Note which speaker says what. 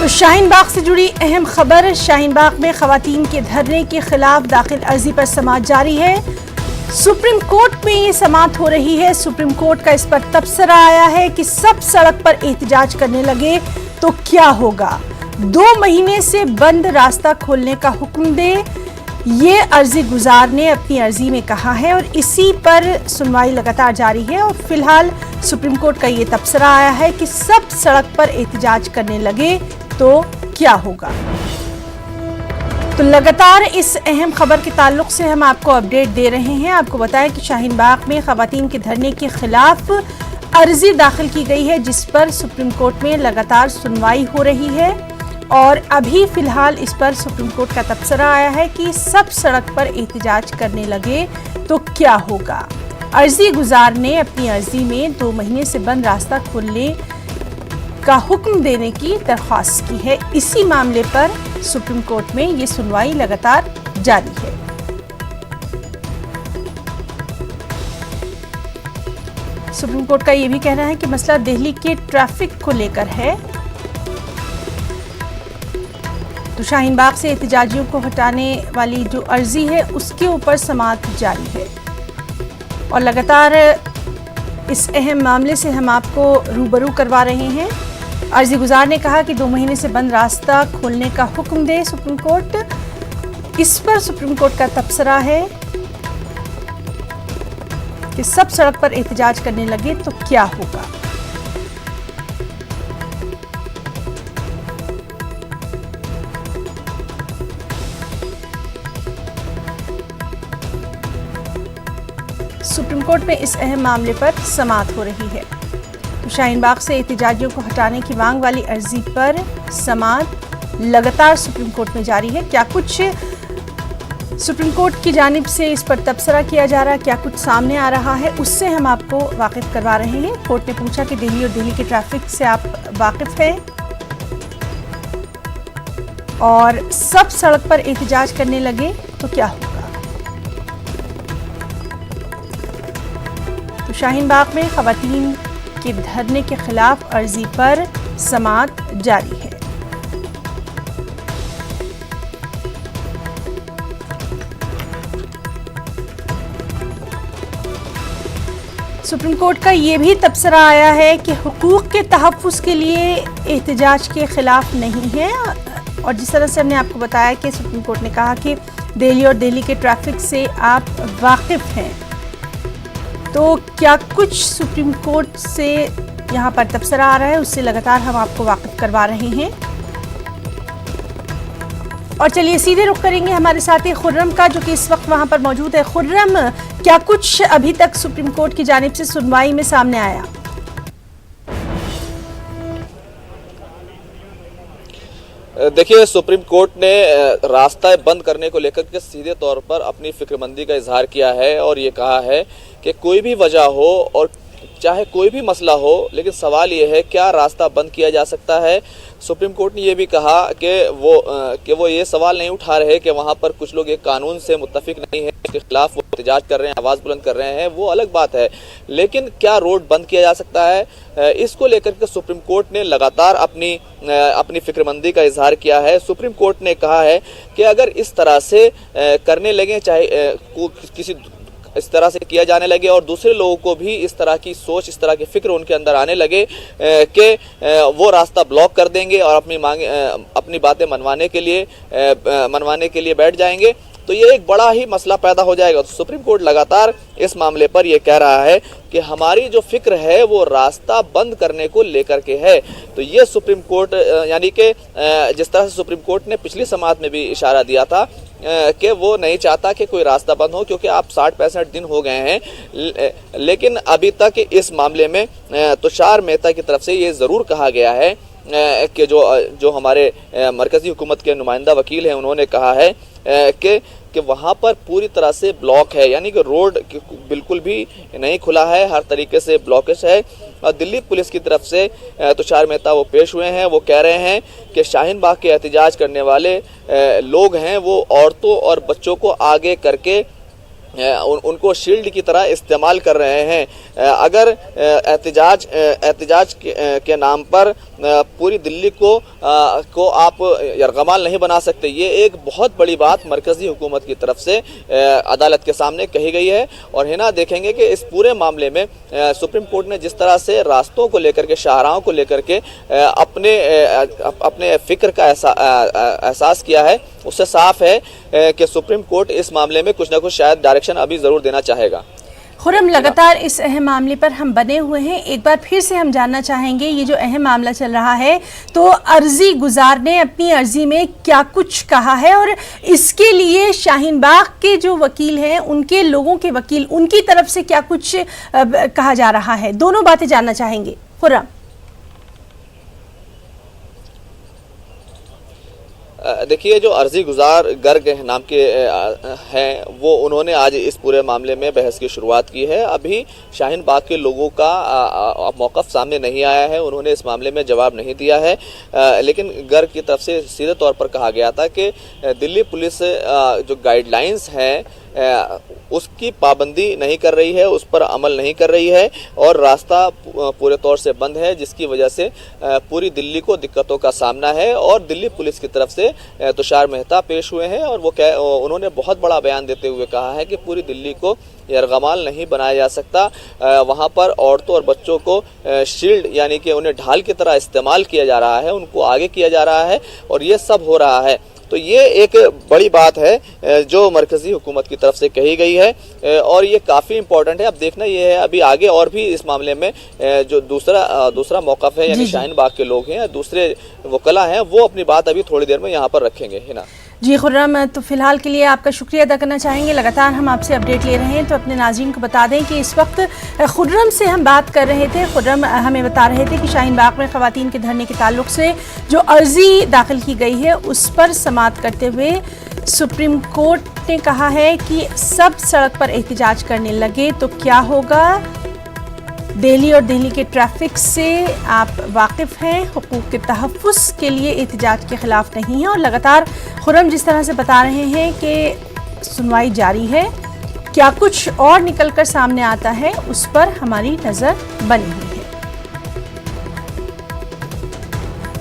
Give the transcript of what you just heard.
Speaker 1: तो शाहीन बाग से जुड़ी अहम खबर। शाहीन बाग में खवातीन के धरने के खिलाफ दाखिल अर्जी पर समाअत जारी है। सुप्रीम कोर्ट में ये समाअत हो रही है। सुप्रीम कोर्ट का इस पर तबसरा आया है कि सब सड़क पर एहतजाज करने लगे तो क्या होगा। 2 महीने से बंद रास्ता खोलने का हुक्म दे, ये अर्जी गुजार ने अपनी अर्जी में कहा है और इसी पर सुनवाई लगातार जारी है। और फिलहाल सुप्रीम कोर्ट का ये तबसरा आया है कि सब सड़क पर एहतजाज करने लगे तो क्या होगा। तो लगातार इस अहम खबर के ताल्लुक से हम आपको अपडेट दे रहे हैं। आपको बताएं कि शाहीन बाग में खवातीन के धरने के खिलाफ अर्जी दाखिल की गई है, जिस पर सुप्रीम कोर्ट में लगातार सुनवाई हो रही है। और अभी फिलहाल इस पर सुप्रीम कोर्ट का तबसरा आया है कि सब सड़क पर एहतजाज करने लगे तो क्या होगा। अर्जी गुजार ने अपनी अर्जी में 2 महीने से बंद रास्ता खोलने का हुक्म देने की दरख्वास्त की है। इसी मामले पर सुप्रीम कोर्ट में ये सुनवाई लगातार जारी है। सुप्रीम कोर्ट का ये भी कहना है कि मसला दिल्ली के ट्रैफिक को लेकर है। तो शाहीन बाग से एहतजाजियों को हटाने वाली जो अर्जी है उसके ऊपर समाअत जारी है। और लगातार इस अहम मामले से हम आपको रूबरू करवा रहे हैं। अर्जी गुजार ने कहा कि 2 महीने से बंद रास्ता खोलने का हुक्म दे सुप्रीम कोर्ट। इस पर सुप्रीम कोर्ट का तबसरा है कि सब सड़क पर एहतजाज करने लगे तो क्या होगा। सुप्रीम कोर्ट में इस अहम मामले पर समाअत हो रही है। शाहीन बाग से एहतजाजियों को हटाने की मांग वाली अर्जी पर समाअत लगातार सुप्रीम कोर्ट में जारी है। क्या कुछ सुप्रीम कोर्ट की जानिब से इस पर तबसरा किया जा रहा है, क्या कुछ सामने आ रहा है, उससे हम आपको वाकिफ करवा रहे हैं। कोर्ट ने पूछा कि दिल्ली और दिल्ली के ट्रैफिक से आप वाकिफ हैं और सब सड़क पर एहतजाज करने लगे तो क्या होगा। तो शाहीन बाग में खवातीन के धरने के खिलाफ अर्जी पर समाअत जारी है। सुप्रीम कोर्ट का ये भी तबसरा आया है कि हुकूक के तहफ़्फ़ुज़ के लिए एहतजाज के खिलाफ नहीं है। और जिस तरह से हमने आपको बताया कि सुप्रीम कोर्ट ने कहा कि दिल्ली और दिल्ली के ट्रैफिक से आप वाकिफ़ हैं, तो क्या कुछ सुप्रीम कोर्ट से यहाँ पर तबसरा आ रहा है, उससे लगातार हम आपको वाकिफ करवा रहे हैं। और चलिए सीधे रुख करेंगे हमारे साथी खुर्रम का, जो कि इस वक्त वहाँ पर मौजूद है। खुर्रम, क्या कुछ अभी तक सुप्रीम कोर्ट की जानिब से सुनवाई में सामने आया?
Speaker 2: देखिए, सुप्रीम कोर्ट ने रास्ता बंद करने को लेकर के सीधे तौर पर अपनी फिक्रमंदी का इजहार किया है और ये कहा है कि कोई भी वजह हो और चाहे कोई भी मसला हो, लेकिन सवाल ये है क्या रास्ता बंद किया जा सकता है। सुप्रीम कोर्ट ने ये भी कहा कि वो ये सवाल नहीं उठा रहे कि वहाँ पर कुछ लोग एक कानून से मुत्तफिक नहीं है, इसके खिलाफ वो एहतजाज कर रहे हैं, आवाज़ बुलंद कर रहे हैं, वो अलग बात है। लेकिन क्या रोड बंद किया जा सकता है, इसको लेकर के सुप्रीम कोर्ट ने लगातार अपनी फिक्रमंदी का इजहार किया है। सुप्रीम कोर्ट ने कहा है कि अगर इस तरह से करने लगे, चाहे किसी इस तरह से किया जाने लगे और दूसरे लोगों को भी इस तरह की सोच, इस तरह की फिक्र उनके अंदर आने लगे कि वो रास्ता ब्लॉक कर देंगे और अपनी बातें मनवाने के लिए बैठ जाएंगे, तो ये एक बड़ा ही मसला पैदा हो जाएगा। तो सुप्रीम कोर्ट लगातार इस मामले पर यह कह रहा है कि हमारी जो फिक्र है वो रास्ता बंद करने को लेकर के है। तो ये सुप्रीम कोर्ट, यानी कि जिस तरह से सुप्रीम कोर्ट ने पिछली समाअत में भी इशारा दिया था कि वो नहीं चाहता कि कोई रास्ता बंद हो, क्योंकि आप 60-65 दिन हो गए हैं, लेकिन अभी तक इस मामले में तुषार मेहता की तरफ से ये ज़रूर कहा गया है कि जो हमारे मरकज़ी हुकूमत के नुमाइंदा वकील हैं, उन्होंने कहा है कि वहाँ पर पूरी तरह से ब्लॉक है, यानी कि रोड बिल्कुल भी नहीं खुला है, हर तरीके से ब्लॉकेज है। और दिल्ली पुलिस की तरफ से तुषार मेहता वो पेश हुए हैं, वो कह रहे हैं कि शाहीन बाग के एहतजाज करने वाले लोग हैं वो औरतों और बच्चों को आगे करके उनको शील्ड की तरह इस्तेमाल कर रहे हैं। अगर एहतिजाज के नाम पर पूरी दिल्ली को आप यरगमाल नहीं बना सकते, ये एक बहुत बड़ी बात मरकजी हुकूमत की तरफ से अदालत के सामने कही गई है। और है ना, देखेंगे कि इस पूरे मामले में सुप्रीम कोर्ट ने जिस तरह से रास्तों को लेकर के, शाहराहों को लेकर के अपने फिक्र का एहसास किया है, उससे साफ है कि सुप्रीम कोर्ट इस मामले में कुछ ना कुछ शायद डायरेक्शन अभी ज़रूर देना चाहेगा।
Speaker 1: खुर्रम, लगातार इस अहम मामले पर हम बने हुए हैं। एक बार फिर से हम जानना चाहेंगे, ये जो अहम मामला चल रहा है, तो अर्जी गुजार ने अपनी अर्जी में क्या कुछ कहा है और इसके लिए शाहीन बाग के जो वकील हैं, उनके लोगों के वकील, उनकी तरफ से क्या कुछ कहा जा रहा है, दोनों बातें जानना चाहेंगे। खुर्रम,
Speaker 2: देखिए, जो अर्जी गुजार गर्ग नाम के हैं, वो उन्होंने आज इस पूरे मामले में बहस की शुरुआत की है। अभी शाहीन बाग के लोगों का मौक़िफ़ सामने नहीं आया है, उन्होंने इस मामले में जवाब नहीं दिया है। लेकिन गर्ग की तरफ से सीधे तौर पर कहा गया था कि दिल्ली पुलिस जो गाइडलाइंस हैं उसकी पाबंदी नहीं कर रही है, उस पर अमल नहीं कर रही है और रास्ता पूरे तौर से बंद है, जिसकी वजह से पूरी दिल्ली को दिक्कतों का सामना है। और दिल्ली पुलिस की तरफ से तुषार मेहता पेश हुए हैं और उन्होंने बहुत बड़ा बयान देते हुए कहा है कि पूरी दिल्ली को यरगमाल नहीं बनाया जा सकता। वहाँ पर औरतों और बच्चों को शील्ड यानी कि उन्हें ढाल की तरह इस्तेमाल किया जा रहा है, उनको आगे किया जा रहा है और ये सब हो रहा है। तो ये एक बड़ी बात है जो मरकज़ी हुकूमत की तरफ से कही गई है और ये काफ़ी इम्पोर्टेंट है। अब देखना ये है अभी आगे और भी इस मामले में जो दूसरा मौक़िफ़ है, यानी शाहीन बाग के लोग हैं, दूसरे वकला हैं, वो अपनी बात अभी थोड़ी देर में यहाँ पर रखेंगे, है ना।
Speaker 1: जी खुर्रम, तो फिलहाल के लिए आपका शुक्रिया अदा करना चाहेंगे। लगातार हम आपसे अपडेट ले रहे हैं, तो अपने नाज़रीन को बता दें कि इस वक्त खुर्रम से हम बात कर रहे थे। खुर्रम हमें बता रहे थे कि शाहीन बाग में ख़वातीन के धरने के ताल्लुक से जो अर्जी दाखिल की गई है, उस पर समाअत करते हुए सुप्रीम कोर्ट ने कहा है कि सब सड़क पर एहतिजाज करने लगे तो क्या होगा। दिल्ली और दिल्ली के ट्रैफिक से आप वाकिफ़ हैं, हुकूक के तहफ़्फ़ुज़ के लिए एहतिजाज के ख़िलाफ़ नहीं है। और लगातार खुर्रम जिस तरह से बता रहे हैं कि सुनवाई जारी है, क्या कुछ और निकल कर सामने आता है, उस पर हमारी नज़र बनी है।